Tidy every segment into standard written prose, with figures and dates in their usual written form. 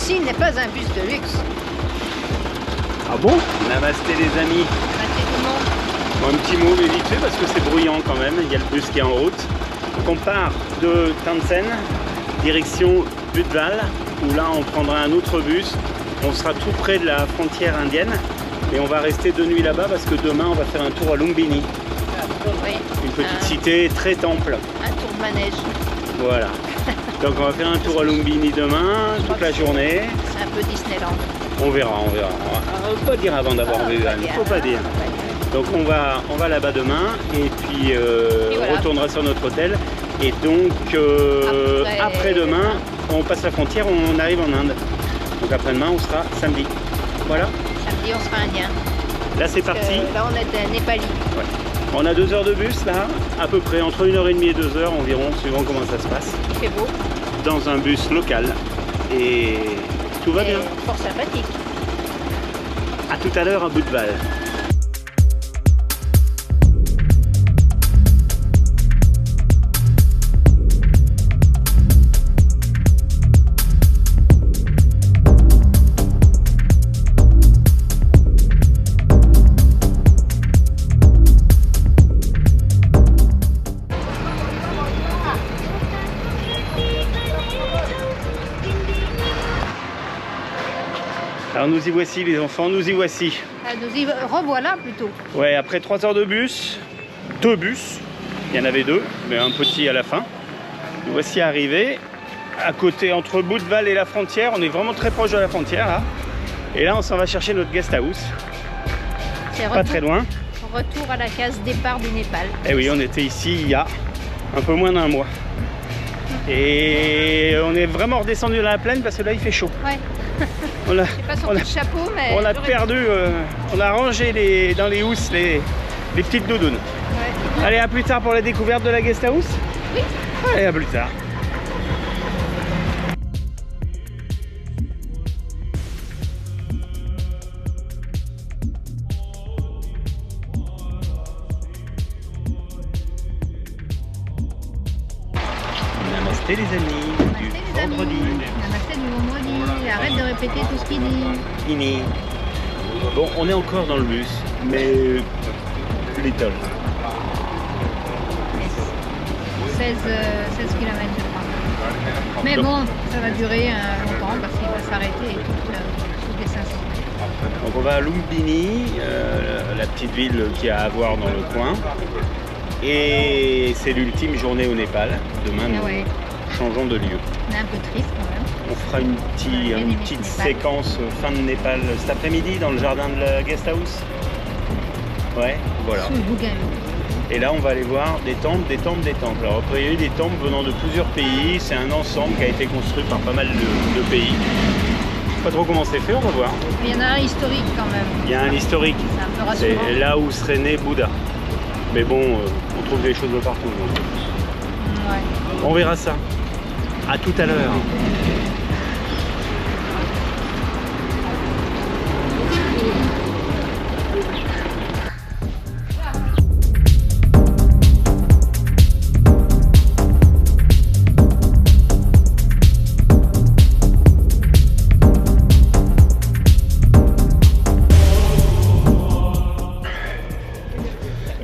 Ceci n'est pas un bus de luxe. Ah bon? Namasté les amis. Namasté tout le monde. Bon, un petit mot vite fait parce que c'est bruyant quand même, il y a le bus qui est en route. Donc on part de Townsend, direction Budval, où là on prendra un autre bus. On sera tout près de la frontière indienne et on va rester 2 nuits là-bas parce que demain on va faire un tour à Lumbini. Oui. Une petite cité très temple. Un tour de manège. Voilà. Donc on va faire un tour à Lumbini demain, toute la journée. C'est un peu Disneyland. On verra. On va pas dire avant d'avoir vu, il faut pas dire. Donc on va là-bas demain et puis voilà. on retournera sur notre hôtel. Et donc après-demain, on passe la frontière, on arrive en Inde. Donc après-demain, on sera samedi. Voilà. Samedi, on sera indien. Là, c'est parti. Là, on est Népali. Ouais. On a 2 heures de bus là, à peu près entre 1h30 et 2 heures environ, suivant comment ça se passe. Il fait beau. Dans un bus local. Et tout va bien. Fort sympathique. À tout à l'heure à Budval. Alors nous y voici les enfants, nous y voici. Nous y revoilà plutôt. Ouais, après 3 heures de bus, 2 bus, il y en avait 2, mais un petit à la fin. Nous voici arrivés, à côté, entre Budval et la frontière, on est vraiment très proche de la frontière là. Et là on s'en va chercher notre guest house, pas très loin. Retour à la case départ du Népal. Et oui, on était ici il y a un peu moins d'1 mois. Et on est vraiment redescendu dans la plaine parce que là il fait chaud. Ouais. On a, je sais pas sur le chapeau, mais... On a perdu, on a rangé dans les housses les petites doudounes. Ouais. Allez, à plus tard pour la découverte de la guest house. Oui. Allez, à plus tard. Namasté les amis, du vendredi. Namasté du vendredi. Arrête de répéter tout ce qu'il dit. Fini. Bon, on est encore dans le bus, mais little. 16 km je crois. Mais bon, ça va durer longtemps parce qu'il va s'arrêter toutes les 500 mètres. Donc on va à Lumbini, la petite ville qu'il y a à voir dans le coin. Et c'est l'ultime journée au Népal. Demain, nous changeons de lieu. On est un peu triste quand même. On fera une petite séquence fin de Népal cet après-midi dans le jardin de la guest house. Ouais, voilà. Et là, on va aller voir des temples, des temples, des temples. Alors, il y a eu des temples venant de plusieurs pays. C'est un ensemble qui a été construit par pas mal de pays. Je ne sais pas trop comment c'est fait, on va voir. Il y en a un historique quand même. Il y a un historique. C'est c'est là où serait né Bouddha. Mais bon, on trouve des choses de partout. Donc. Ouais. On verra ça. À tout à l'heure.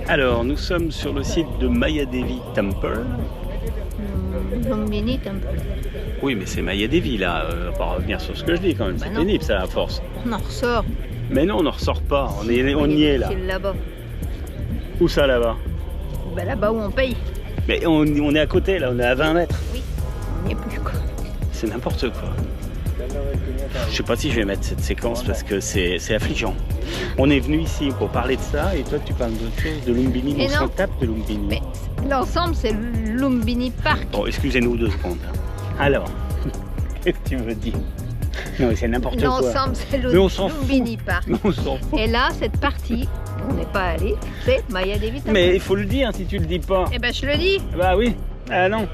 Alors, nous sommes sur le site de Mayadevi Temple. Lumbini Temple. Oui, mais c'est Mayadevi là. On va pas revenir sur ce que je dis quand même. C'est pénible ça à force. On en ressort. Mais non, on n'en ressort pas. On y est là. C'est là-bas. Où ça là-bas? Ben là-bas où on paye. Mais on est à côté là, on est à 20 mètres. Oui, on n'y est plus quoi. C'est n'importe quoi. Je sais pas si je vais mettre cette séquence parce que c'est affligeant. On est venu ici pour parler de ça et toi tu parles d'autre chose, de Lumbini, on s'en tape de Lumbini. Mais l'ensemble c'est Lumbini Park. Bon, excusez-nous 2 secondes. Alors, qu'est-ce que tu veux dire? Non, c'est n'importe quoi. L'ensemble c'est Lumbini Park. On s'en fout. Et là, cette partie, on n'est pas allé, c'est Mayadevi Temple. Mais il faut le dire si tu le dis pas. Eh ben je le dis. Bah oui. Ah non.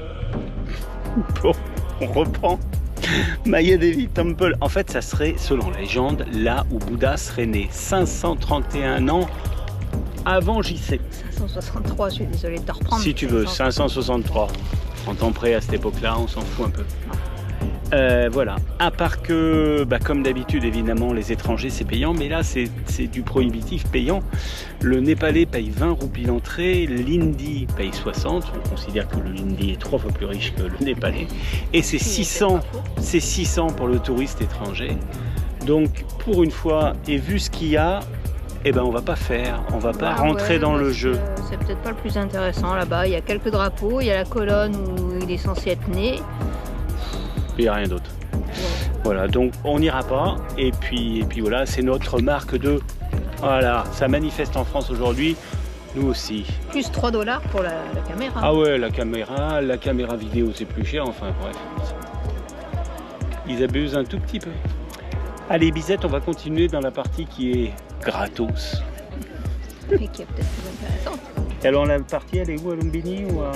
Bon, on reprend. Mayadevi Temple, en fait ça serait, selon la légende, là où Bouddha serait né 531 ans avant JC. 563, je suis désolée de te reprendre. Si tu veux, 563. En temps près à cette époque-là, on s'en fout un peu. Voilà, à part que, comme d'habitude, évidemment, les étrangers, c'est payant, mais là, c'est du prohibitif payant. Le Népalais paye 20 roupies l'entrée, l'Hindi paye 60, on considère que l'Hindi est 3 fois plus riche que le Népalais, et c'est 600 pour le touriste étranger. Donc, pour une fois, et vu ce qu'il y a, on va pas rentrer dans le jeu. C'est peut-être pas le plus intéressant là-bas, il y a quelques drapeaux, il y a la colonne où il est censé être né. Il n'y a rien d'autre. Ouais. Voilà, donc on n'ira pas. Et puis voilà, c'est notre marque de... Voilà, ça manifeste en France aujourd'hui, nous aussi. Plus 3 $ pour la caméra. Ah ouais, la caméra vidéo c'est plus cher, enfin bref. Ils abusent un tout petit peu. Allez Bisette, on va continuer dans la partie qui est gratos. Et qui est peut-être plus intéressante. Et alors la partie, elle est où à Lumbini ou à...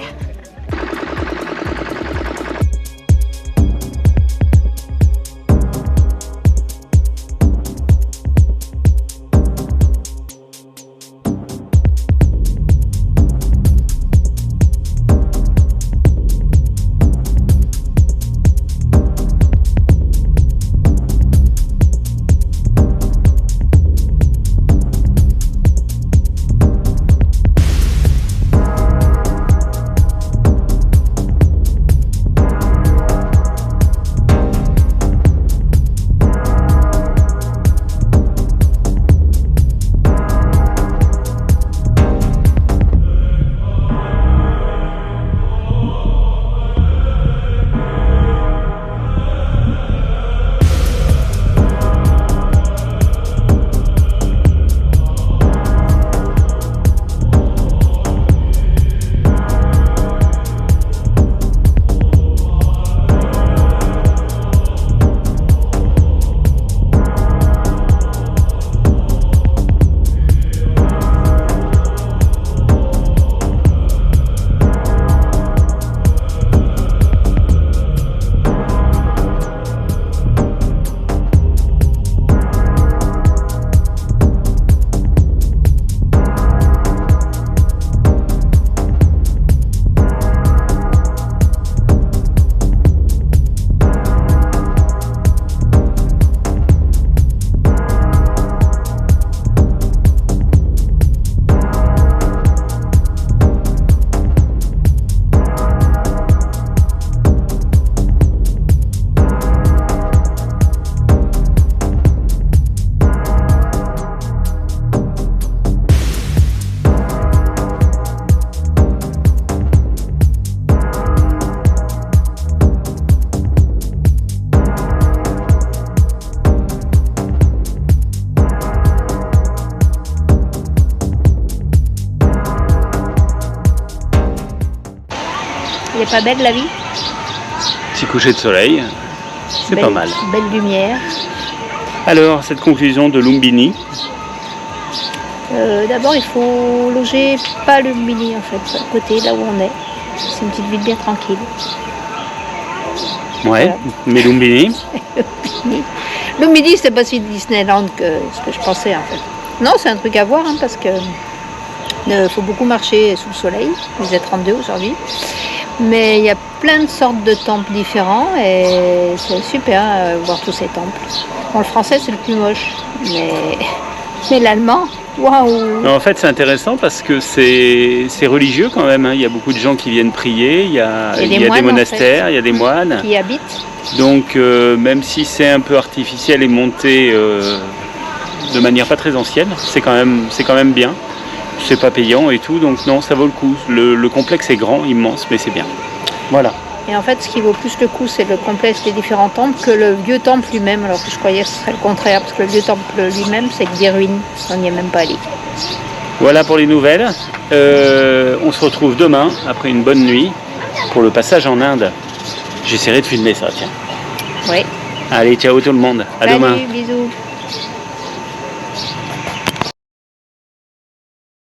Elle est pas belle la vie? Petit coucher de soleil, c'est pas mal. Belle lumière. Alors, cette conclusion de Lumbini? D'abord, il faut loger pas Lumbini en fait, à côté, là où on est. C'est une petite ville bien tranquille. Ouais, voilà. Mais Lumbini? Lumbini, c'est pas si Disneyland que ce que je pensais en fait. Non, c'est un truc à voir parce que faut beaucoup marcher sous le soleil. Il faisait 32 aujourd'hui. Mais il y a plein de sortes de temples différents et c'est super voir tous ces temples. Bon, le français c'est le plus moche, mais l'allemand, waouh! En fait c'est intéressant parce que c'est religieux quand même, hein. Il y a beaucoup de gens qui viennent prier, il y a des monastères, en fait, il y a des moines qui habitent. Donc même si c'est un peu artificiel et monté de manière pas très ancienne, c'est quand même bien. C'est pas payant et tout, donc non, ça vaut le coup. Le complexe est grand, immense, mais c'est bien. Voilà. Et en fait, ce qui vaut plus le coup, c'est le complexe des différents temples que le vieux temple lui-même, alors que je croyais que ce serait le contraire, parce que le vieux temple lui-même, c'est que des ruines, on n'y est même pas allé. Voilà pour les nouvelles. On se retrouve demain, après une bonne nuit, pour le passage en Inde. J'essaierai de filmer ça, tiens. Oui. Allez, ciao tout le monde. À demain. Salut, bisous.